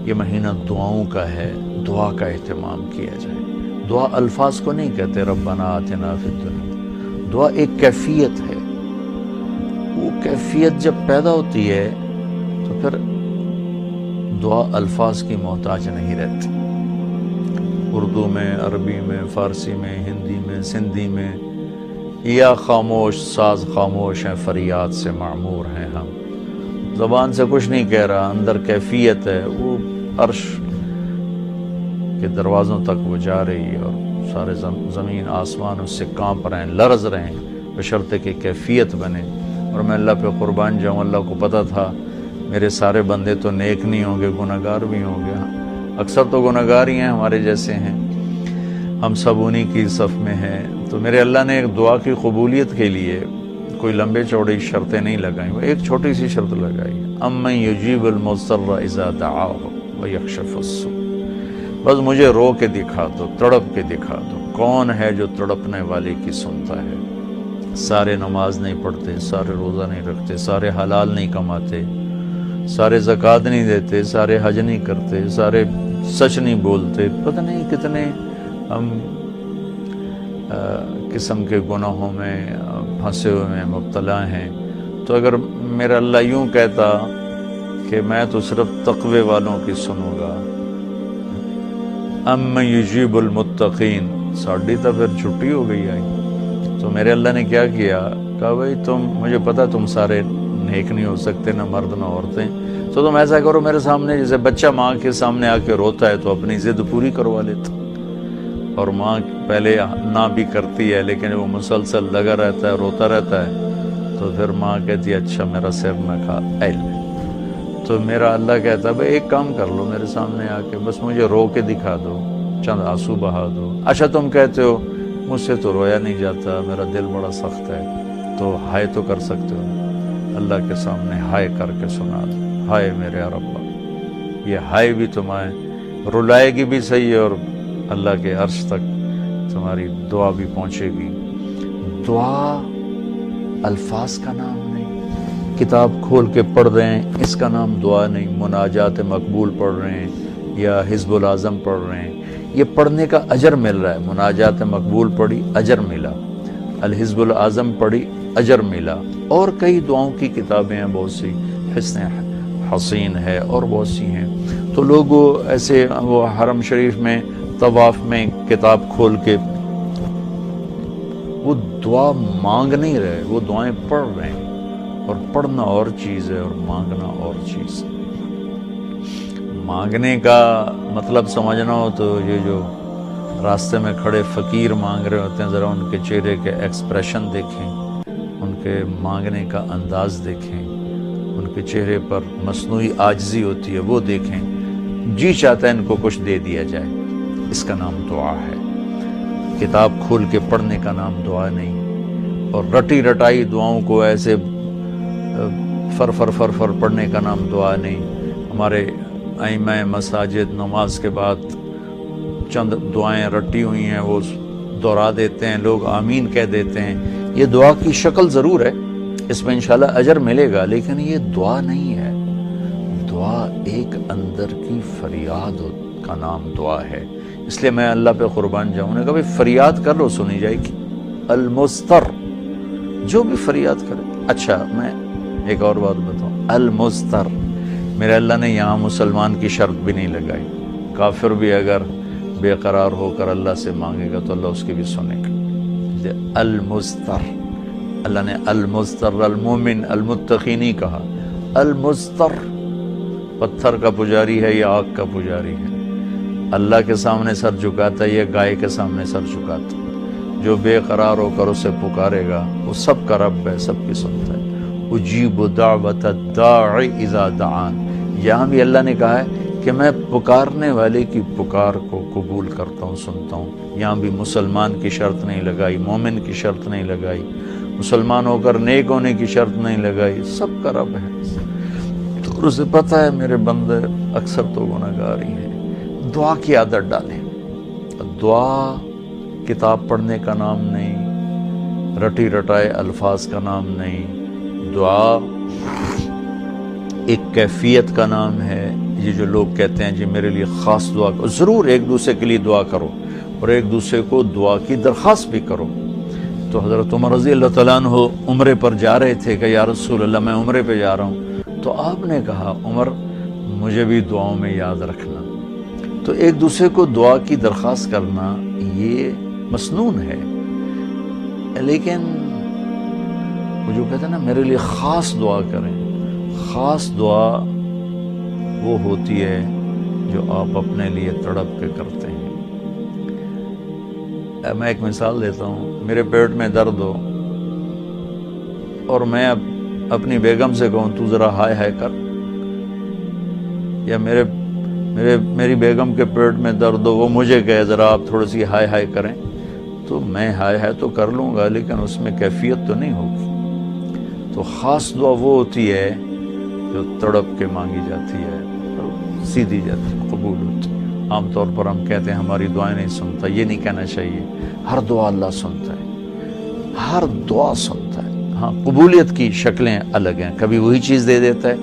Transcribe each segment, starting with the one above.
یہ مہینہ دعاؤں کا ہے، دعا کا اہتمام کیا جائے۔ دعا الفاظ کو نہیں کہتے ربنا آتنا فی الدنیا، دعا ایک کیفیت ہے۔ وہ کیفیت جب پیدا ہوتی ہے تو پھر دعا الفاظ کی محتاج نہیں رہتی۔ اردو میں، عربی میں، فارسی میں، ہندی میں، سندھی میں، یا خاموش ساز خاموش ہیں، فریاد سے معمور ہیں ہم۔ زبان سے کچھ نہیں کہہ رہا، اندر کیفیت ہے، وہ عرش کے دروازوں تک وہ جا رہی ہے، اور سارے زمین آسمان اس سے کانپ رہے ہیں، لرز رہے ہیں، بشرطے کہ کیفیت بنے۔ اور میں اللہ پہ قربان جاؤں، اللہ کو پتہ تھا میرے سارے بندے تو نیک نہیں ہوں گے، گناہگار بھی ہوں گے، اکثر تو گناہگار ہی ہیں، ہمارے جیسے ہیں، ہم سب انہی کی صف میں ہیں۔ تو میرے اللہ نے ایک دعا کی قبولیت کے لیے کوئی لمبے چوڑی شرطیں نہیں لگائیں، وہ ایک چھوٹی سی شرط لگائی، امن یجیب المضطر اذا دعاہ ویکشف السوء۔ بس مجھے رو کے دکھا دو، تڑپ کے دکھا دو، کون ہے جو تڑپنے والے کی سنتا ہے۔ سارے نماز نہیں پڑھتے، سارے روزہ نہیں رکھتے، سارے حلال نہیں کماتے، سارے زکوٰۃ نہیں دیتے، سارے حج نہیں کرتے، سارے سچ نہیں بولتے، پتہ نہیں کتنے ہم قسم کے گناہوں میں پھنسے ہوئے ہیں، مبتلا ہیں۔ تو اگر میرا اللہ یوں کہتا کہ میں تو صرف تقوی والوں کی سنوں گا، امن یجیب المتقین، ساڑھی تو پھر چھٹی ہو گئی آئی۔ تو میرے اللہ نے کیا کیا، کہا بھائی مجھے پتا تم سارے نیک نہیں ہو سکتے، نہ مرد نہ عورتیں، تو تم ایسا کرو میرے سامنے، جیسے بچہ ماں کے سامنے آ کے روتا ہے تو اپنی ضد پوری کروا لیتا، اور ماں پہلے نہ بھی کرتی ہے لیکن وہ مسلسل لگا رہتا ہے، روتا رہتا ہے، تو پھر ماں کہتی ہے اچھا میرا سر نہ کھا علم۔ تو میرا اللہ کہتا ہے بھائی ایک کام کر لو، میرے سامنے آ کے بس مجھے رو کے دکھا دو، چند آنسو بہا دو۔ اچھا تم کہتے ہو مجھ سے تو رویا نہیں جاتا، میرا دل بڑا سخت ہے، تو ہائے تو کر سکتے ہو، اللہ کے سامنے ہائے کر کے سنا دو، ہائے میرے رب۔ یہ ہائے بھی تمہیں رلائے گی بھی صحیح، اور اللہ کے عرش تک تمہاری دعا بھی پہنچے گی۔ دعا الفاظ کا نام نہیں، کتاب کھول کے پڑھ رہے ہیں اس کا نام دعا نہیں، مناجات مقبول پڑھ رہے ہیں یا حزب العظم پڑھ رہے ہیں، یہ پڑھنے کا اجر مل رہا ہے۔ مناجات مقبول پڑھی، اجر ملا، الحزب العظم پڑھی، اجر ملا، اور کئی دعاؤں کی کتابیں ہیں بہت سی، حسن حسین ہے اور بہت سی ہیں۔ تو لوگ ایسے وہ حرم شریف میں طواف میں کتاب کھول کے وہ دعا مانگ نہیں رہے، وہ دعائیں پڑھ رہے ہیں، اور پڑھنا اور چیز ہے اور مانگنا اور چیز ہے۔ مانگنے کا مطلب سمجھنا ہو تو یہ جو راستے میں کھڑے فقیر مانگ رہے ہوتے ہیں، ذرا ان کے چہرے کے ایکسپریشن دیکھیں، ان کے مانگنے کا انداز دیکھیں، ان کے چہرے پر مصنوعی عاجزی ہوتی ہے وہ دیکھیں، جی چاہتا ہے ان کو کچھ دے دیا جائے، اس کا نام دعا ہے۔ کتاب کھول کے پڑھنے کا نام دعا نہیں، اور رٹی رٹائی دعاؤں کو ایسے فر فر فر فر پڑھنے کا نام دعا نہیں۔ ہمارے ائمہ مساجد نماز کے بعد چند دعائیں رٹی ہوئی ہیں وہ دہرا دیتے ہیں، لوگ آمین کہہ دیتے ہیں۔ یہ دعا کی شکل ضرور ہے، اس میں انشاءاللہ اجر ملے گا، لیکن یہ دعا نہیں ہے۔ دعا ایک اندر کی فریاد کا نام دعا ہے۔ اس لیے میں اللہ پہ قربان جاؤں نے کہا بھائی فریاد کر لو، سنی جائے گی۔ المستر، جو بھی فریاد کرے۔ اچھا میں ایک اور بات بتاؤں، المستر، میرے اللہ نے یہاں مسلمان کی شرط بھی نہیں لگائی، کافر بھی اگر بے قرار ہو کر اللہ سے مانگے گا تو اللہ اس کی بھی سنے گا۔ المستر، اللہ نے المستر، المومن، المتقی نہیں کہا، المستر۔ پتھر کا پجاری ہے یا آگ کا پجاری ہے، اللہ کے سامنے سر جھکاتا ہے یا گائے کے سامنے سر جھکاتا ہے، جو بے قرار ہو کر اسے پکارے گا وہ سب کا رب ہے، سب کی سنتا ہے۔ اجیب دعوت الداع اذا دعان، یہاں بھی اللہ نے کہا ہے کہ میں پکارنے والے کی پکار کو قبول کرتا ہوں، سنتا ہوں۔ یہاں بھی مسلمان کی شرط نہیں لگائی، مومن کی شرط نہیں لگائی، مسلمان ہو کر نیک ہونے کی شرط نہیں لگائی، سب کا رب ہے۔ تو اسے پتہ ہے میرے بندے اکثر تو گناہگار ہی ہیں۔ دعا کی عادت ڈالیں۔ دعا کتاب پڑھنے کا نام نہیں، رٹی رٹائے الفاظ کا نام نہیں، دعا ایک کیفیت کا نام ہے، یہ جو لوگ کہتے ہیں جی میرے لیے خاص دعا کرو، ضرور ایک دوسرے کے لیے دعا کرو اور ایک دوسرے کو دعا کی درخواست بھی کرو۔ تو حضرت عمر رضی اللہ تعالیٰ عنہ عمرے پر جا رہے تھے کہ یا رسول اللہ میں عمرے پہ جا رہا ہوں، تو آپ نے کہا عمر مجھے بھی دعاؤں میں یاد رکھنا۔ تو ایک دوسرے کو دعا کی درخواست کرنا یہ مسنون ہے، لیکن وہ جو کہتے ہیں نا میرے لیے خاص دعا کریں، خاص دعا وہ ہوتی ہے جو آپ اپنے لیے تڑپ کے کرتے ہیں۔ میں ایک مثال دیتا ہوں، میرے پیٹ میں درد ہو اور میں اب اپنی بیگم سے کہوں تو ذرا ہائے ہائے کر، یا میری بیگم کے پیٹ میں درد ہو وہ مجھے کہے ذرا آپ تھوڑی سی ہائے ہائے کریں، تو میں ہائے ہائے تو کر لوں گا لیکن اس میں کیفیت تو نہیں ہوگی۔ تو خاص دعا وہ ہوتی ہے جو تڑپ کے مانگی جاتی ہے، سیدھی جاتی ہے، قبول ہوتی ہے۔ عام طور پر ہم کہتے ہیں ہماری دعائیں نہیں سنتا، یہ نہیں کہنا چاہیے، ہر دعا اللہ سنتا ہے، ہر دعا سنتا ہے۔ ہاں قبولیت کی شکلیں الگ ہیں، کبھی وہی چیز دے دیتا ہے،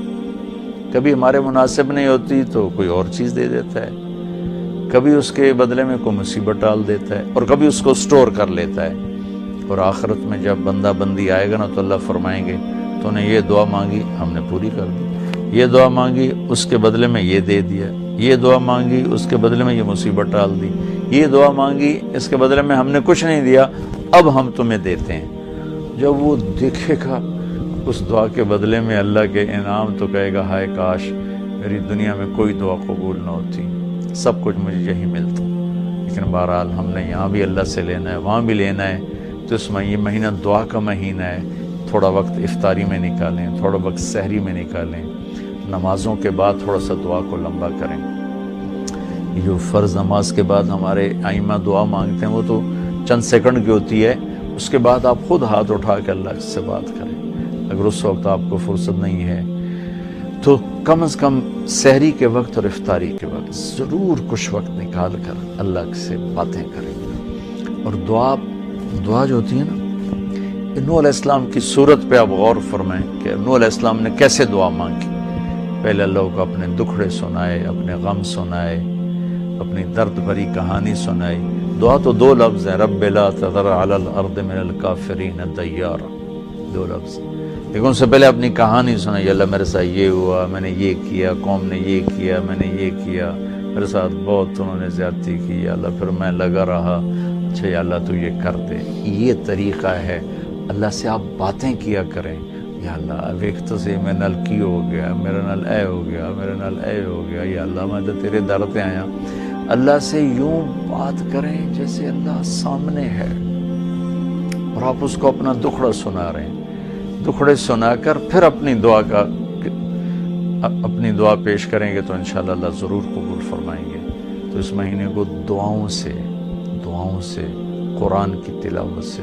کبھی ہمارے مناسب نہیں ہوتی تو کوئی اور چیز دے دیتا ہے، کبھی اس کے بدلے میں کوئی مصیبت ڈال دیتا ہے، اور کبھی اس کو سٹور کر لیتا ہے۔ اور آخرت میں جب بندہ بندی آئے گا نا تو اللہ فرمائیں گے تو نے یہ دعا مانگی ہم نے پوری کر دی، یہ دعا مانگی اس کے بدلے میں یہ دے دیا، یہ دعا مانگی اس کے بدلے میں یہ مصیبت ڈال دی، یہ دعا مانگی اس کے بدلے میں ہم نے کچھ نہیں دیا اب ہم تمہیں دیتے ہیں۔ جب وہ دیکھے گا اس دعا کے بدلے میں اللہ کے انعام تو کہے گا ہائے کاش میری دنیا میں کوئی دعا قبول نہ ہوتی، سب کچھ مجھے یہی ملتا۔ لیکن بہرحال ہم نے یہاں بھی اللہ سے لینا ہے، وہاں بھی لینا ہے، تو اس میں یہ مہینہ دعا کا مہینہ ہے، تھوڑا وقت افطاری میں نکالیں، تھوڑا وقت سحری میں نکالیں، نمازوں کے بعد تھوڑا سا دعا کو لمبا کریں۔ جو فرض نماز کے بعد ہمارے ائمہ دعا مانگتے ہیں وہ تو چند سیکنڈ کی ہوتی ہے، اس کے بعد آپ خود ہاتھ اٹھا کے اللہ سے بات کریں۔ اگر اس وقت آپ کو فرصت نہیں ہے تو کم از کم سحری کے وقت اور افطاری کے وقت ضرور کچھ وقت نکال کر اللہ سے باتیں کریں۔ اور دعا جو ہوتی ہے نا، نوح علیہ السلام کی صورت پہ آپ غور فرمائیں کہ نوح علیہ السلام نے کیسے دعا مانگی۔ پہلے اللہ کو اپنے دکھڑے سنائے، اپنے غم سنائے، اپنی درد بھری کہانی سنائی۔ دعا تو دو لفظ ہیں، رب لا تذر علی الارض من الکافرین دیارا، دو لفظ، لیکن ان سے پہلے اپنی کہانی سنائی۔ اللہ میرے ساتھ یہ ہوا، میں نے یہ کیا، قوم نے یہ کیا، میں نے یہ کیا، میرے ساتھ بہت انہوں نے زیادتی کی، یا اللہ پھر میں لگا رہا، اچھا یا اللہ تو یہ کر دے۔ یہ طریقہ ہے، اللہ سے آپ باتیں کیا کریں، یا اللہ ایک تو سے میں نل کی ہو گیا، میرا نل اے ہو گیا، میرا نل اے ہو گیا، یا اللہ میں تو تیرے در پہ آیا۔ اللہ سے یوں بات کریں جیسے اللہ سامنے ہے، اور آپ اس کو اپنا دکھڑا سنا رہے ہیں۔ دکھڑے سنا کر پھر اپنی دعا پیش کریں گے تو انشاءاللہ اللہ ضرور قبول فرمائیں گے۔ تو اس مہینے کو دعاؤں سے، قرآن کی تلاوت سے